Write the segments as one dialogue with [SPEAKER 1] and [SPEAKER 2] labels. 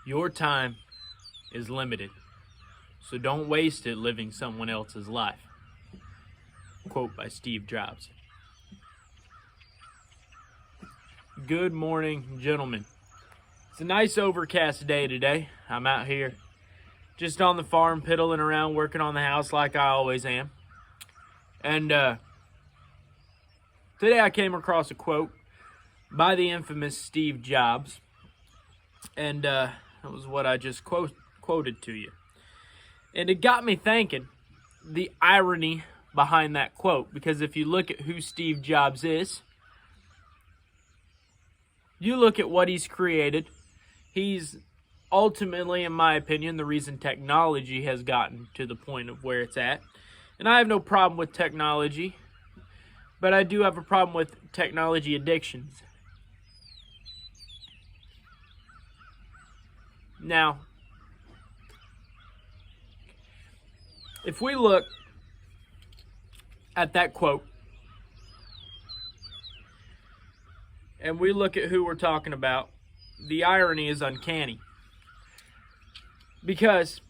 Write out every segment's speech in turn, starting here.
[SPEAKER 1] Your time is limited, so don't waste it living someone else's life. Quote by Steve Jobs. Good morning, gentlemen. It's a nice overcast day today. I'm out here just on the farm, piddling around, working on the house like I always am. And today I came across a quote by the infamous Steve Jobs. And that was what I just quoted to you. And it got me thinking, the irony behind that quote. Because if you look at who Steve Jobs is, you look at what he's created, he's ultimately, in my opinion, the reason technology has gotten to the point of where it's at. And I have no problem with technology, but I do have a problem with technology addictions. Now, if we look at that quote, and we look at who we're talking about, the irony is uncanny. Because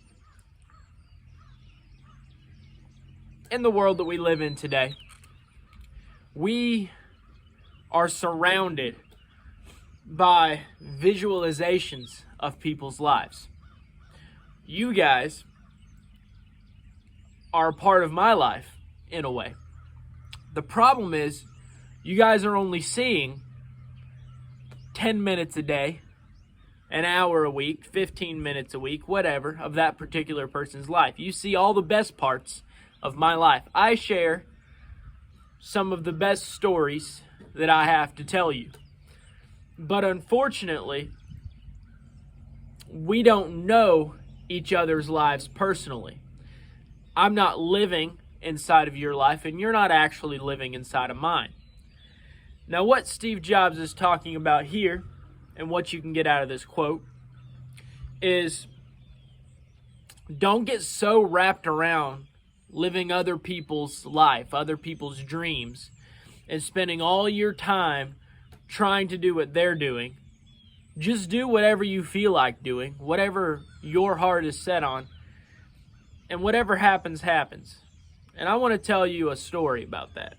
[SPEAKER 1] in the world that we live in today, we are surrounded by visualizations of people's lives. You guys are a part of my life, in a way. The problem is, you guys are only seeing 10 minutes a day, an hour a week, 15 minutes a week, whatever, of that particular person's life. You see all the best parts of my life. I share some of the best stories that I have to tell you. But unfortunately, we don't know each other's lives personally. I'm not living inside of your life, and you're not actually living inside of mine. Now, what Steve Jobs is talking about here, and what you can get out of this quote, is don't get so wrapped around living other people's life, other people's dreams, and spending all your time trying to do what they're doing. Just do whatever you feel like doing, whatever your heart is set on, and whatever happens, happens. And I want to tell you a story about that,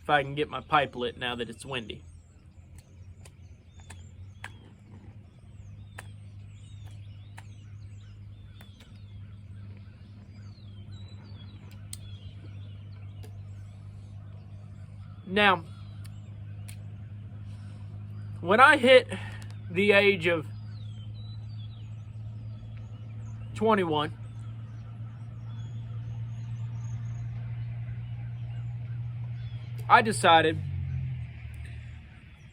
[SPEAKER 1] if I can get my pipe lit now that it's windy. Now, when I hit the age of 21, I decided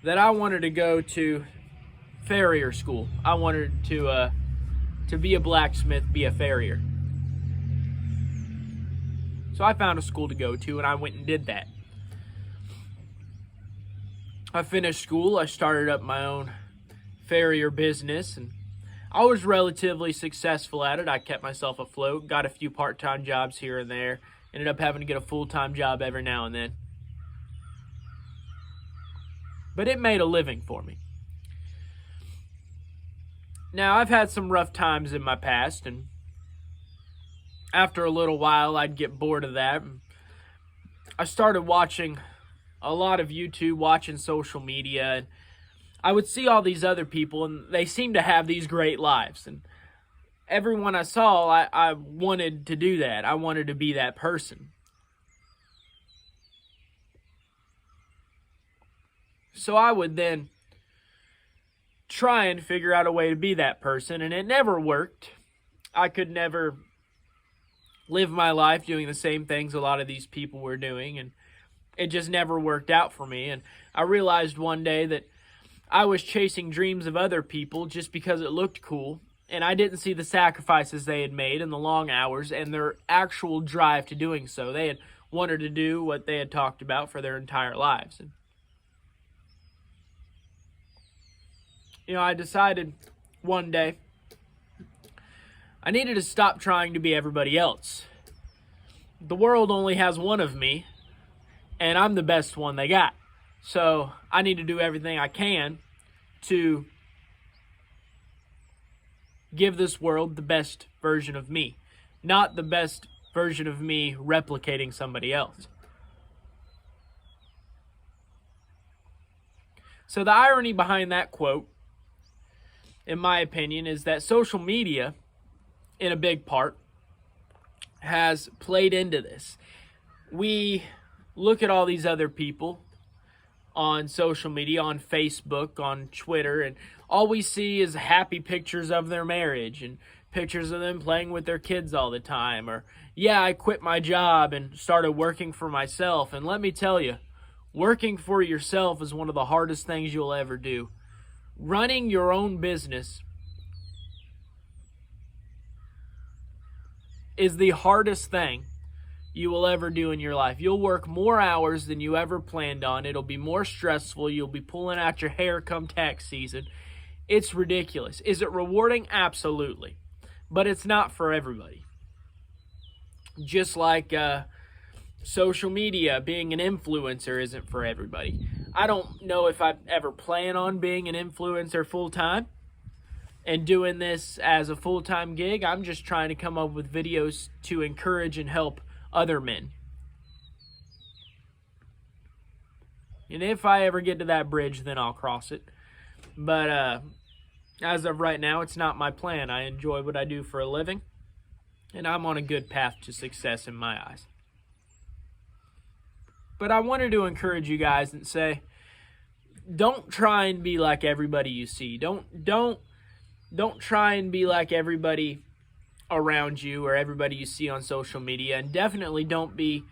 [SPEAKER 1] that I wanted to go to farrier school. I wanted to be a blacksmith, be a farrier. So I found a school to go to, and I went and did that. I finished school, I started up my own farrier business, and I was relatively successful at it. I kept myself afloat, got a few part-time jobs here and there, ended up having to get a full-time job every now and then. But it made a living for me. Now, I've had some rough times in my past, and after a little while, I'd get bored of that. I started watching a lot of YouTube, watching social media, and I would see all these other people, and they seemed to have these great lives. And everyone I saw, I wanted to do that. I wanted to be that person. So I would then try and figure out a way to be that person, and it never worked. I could never live my life doing the same things a lot of these people were doing, and it just never worked out for me. And I realized one day that I was chasing dreams of other people just because it looked cool, and I didn't see the sacrifices they had made and the long hours and their actual drive to doing so. They had wanted to do what they had talked about for their entire lives. And I decided one day I needed to stop trying to be everybody else. The world only has one of me, and I'm the best one they got. So I need to do everything I can to give this world the best version of me, not the best version of me replicating somebody else. So the irony behind that quote, in my opinion, is that social media, in a big part, has played into this. We look at all these other people on social media, on Facebook, on Twitter, and all we see is happy pictures of their marriage and pictures of them playing with their kids all the time. Or, yeah, I quit my job and started working for myself. And let me tell you, working for yourself is one of the hardest things you'll ever do. Running your own business is the hardest thing you will ever do in your life. You'll work more hours than you ever planned on. It'll be more stressful. You'll be pulling out your hair come tax season. It's ridiculous. Is it rewarding? Absolutely. But it's not for everybody. Just like social media, being an influencer isn't for everybody. I don't know if I ever plan on being an influencer full-time and doing this as a full-time gig. I'm just trying to come up with videos to encourage and help other men. And if I ever get to that bridge, then I'll cross it. But as of right now, it's not my plan. I enjoy what I do for a living, and I'm on a good path to success in my eyes. But I wanted to encourage you guys and say, don't try and be like everybody you see. Don't try and be like everybody around you or everybody you see on social media, and definitely don't be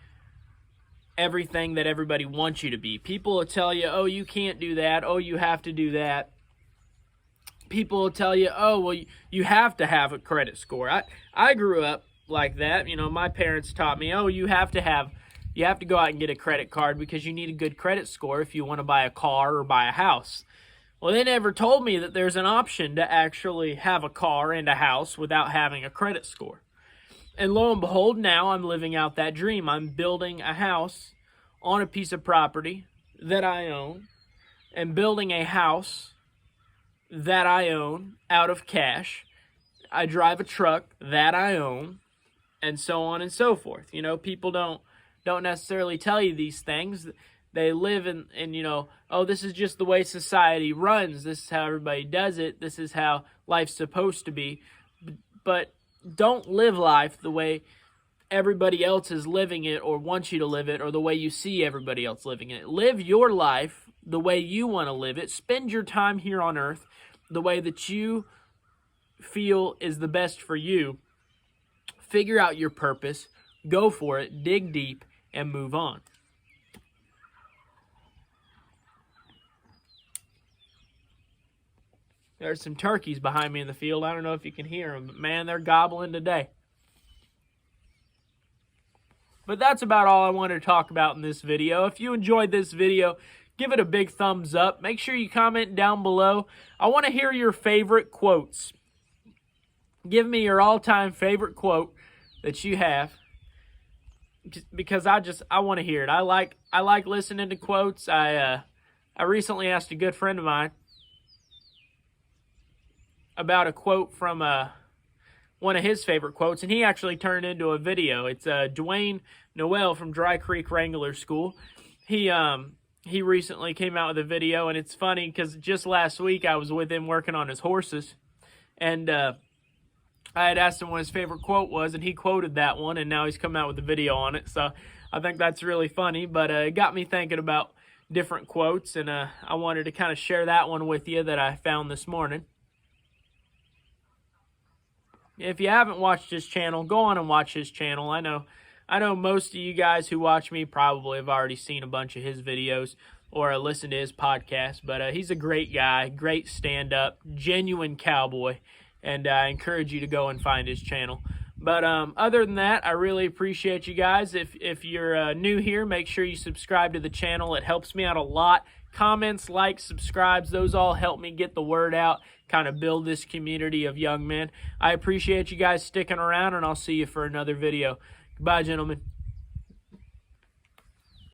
[SPEAKER 1] everything that everybody wants you to be. People will tell you, oh, you can't do that. Oh, you have to do that. People will tell you, oh, well, you have to have a credit score. I grew up like that. You know, my parents taught me, oh, you have to go out and get a credit card because you need a good credit score if you want to buy a car or buy a house. Well, they never told me that there's an option to actually have a car and a house without having a credit score. And lo and behold, now I'm living out that dream. I'm building a house on a piece of property that I own and building a house that I own out of cash. I drive a truck that I own, and so on and so forth. You know, people don't necessarily tell you these things. They live in, you know, oh, this is just the way society runs. This is how everybody does it. This is how life's supposed to be. But don't live life the way everybody else is living it or wants you to live it or the way you see everybody else living it. Live your life the way you want to live it. Spend your time here on earth the way that you feel is the best for you. Figure out your purpose. Go for it. Dig deep and move on. There's some turkeys behind me in the field. I don't know if you can hear them, but man, they're gobbling today. But that's about all I wanted to talk about in this video. If you enjoyed this video, give it a big thumbs up. Make sure you comment down below. I want to hear your favorite quotes. Give me your all-time favorite quote that you have, because I want to hear it. I like listening to quotes. I recently asked a good friend of mine about a quote from one of his favorite quotes, and he actually turned into a video. It's Dwayne Noel from Dry Creek Wrangler School. He recently came out with a video, and it's funny because just last week I was with him working on his horses, and I had asked him what his favorite quote was, and he quoted that one, and now he's come out with a video on it. So I think that's really funny, but it got me thinking about different quotes, and I wanted to kind of share that one with you that I found this morning. If you haven't watched his channel, go on and watch his channel. I know most of you guys who watch me probably have already seen a bunch of his videos or listened to his podcast, but he's a great guy, great stand-up, genuine cowboy, and I encourage you to go and find his channel. But other than that, I really appreciate you guys. If you're new here, make sure you subscribe to the channel. It helps me out a lot. Comments, likes, subscribes, those all help me get the word out, kind of build this community of young men. I appreciate you guys sticking around, and I'll see you for another video. Goodbye, gentlemen.